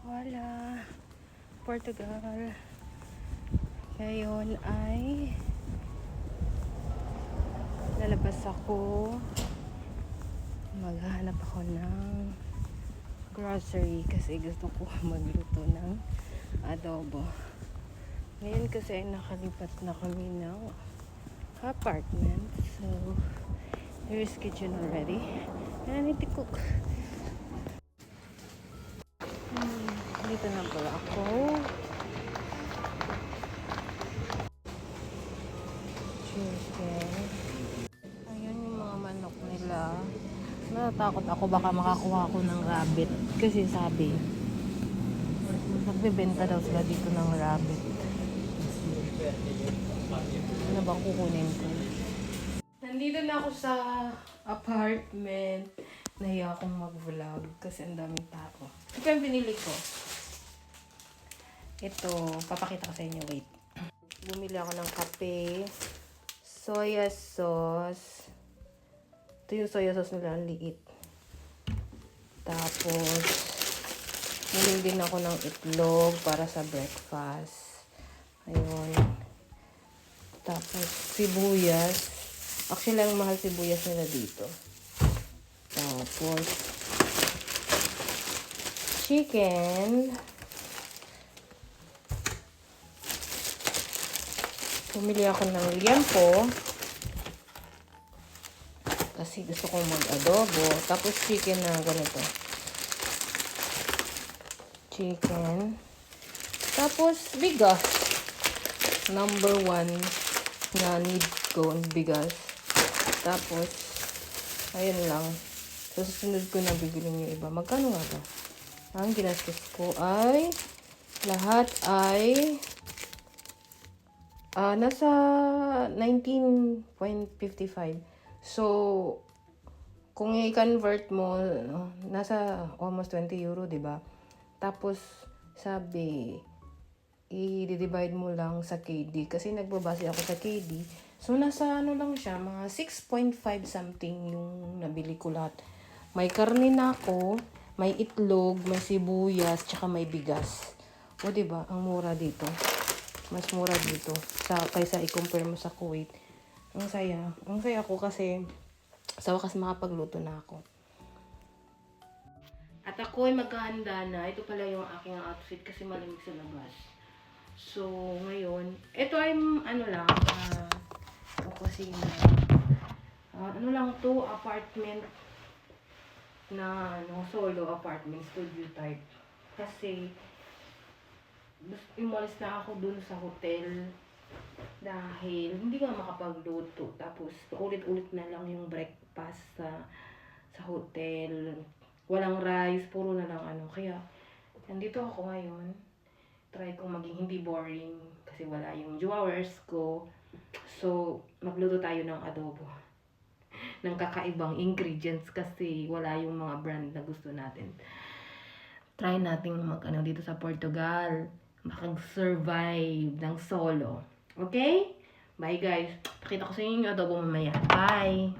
Hola, Portugal. Ngayon ay lalabas ako. Maghahanap ako ng grocery kasi gusto ko magluto ng adobo. Ngayon kasi ay nakalipat na kami ng apartment. So, there is kitchen already. And I need to cook. Dito na pala ako. Chicken. Ayun yung mga manok nila. Natatakot ako baka makakuha ako ng rabbit. Kasi sabi, nagbebenta daw sila dito ng rabbit. Ano ba kukunin ko? Nandito na ako sa apartment. Nahiya akong mag-vlog kasi ang daming tao. Ito yung binili ko. Ito, papakita ko sa inyo. Wait. Bumili ako ng kape, soya sauce. Ito yung soya sauce nila, ang liit. Tapos, bumili din ako ng itlog para sa breakfast. Ayun. Tapos, sibuyas. Actually, ang mahal sibuyas nila dito. Tapos, chicken. Bumili ako ng liempo. Kasi gusto kong mag-adobo. Tapos, chicken na ganito. Chicken. Tapos, bigas. Number 1 na need ko, bigas. Tapos, ayun lang. So, susunod ko na bibilin yung iba. Magkano nga ba? Ang ginastos ko ay, lahat ay, nasa 19.55. So, kung i-convert mo, nasa almost 20 euro, diba? Tapos, sabi, i-divide mo lang sa KD. Kasi nagbabase ako sa KD. So, nasa ano lang siya, mga 6.5 something yung nabili ko lahat. May karne na ako, may itlog, may sibuyas, tsaka may bigas. O, diba? Ang mura dito. Mas mura dito kaysa i-compare mo sa Kuwait. Ang saya. Ang saya ko kasi sa wakas makapagluto na ako. At ako ay maghahanda na. Ito pala yung aking outfit kasi malamig sa labas. So, ngayon, ito ay ano lang, kusina. Ano lang to, apartment na solo apartment, studio type. Kasi umalis na ako dun sa hotel dahil hindi ka makapagluto. Tapos, ulit-ulit na lang yung breakfast sa hotel. Walang rice, puro na lang Kaya, nandito ako ngayon. Try kong maging hindi boring kasi wala yung drawers ko. So, magluto tayo ng adobo. Ng kakaibang ingredients kasi wala yung mga brand na gusto natin. Try nating dito sa Portugal. Makag-survive ng solo. Okay? Bye guys. Pakita ko sa inyo yung adobo mamaya. Bye!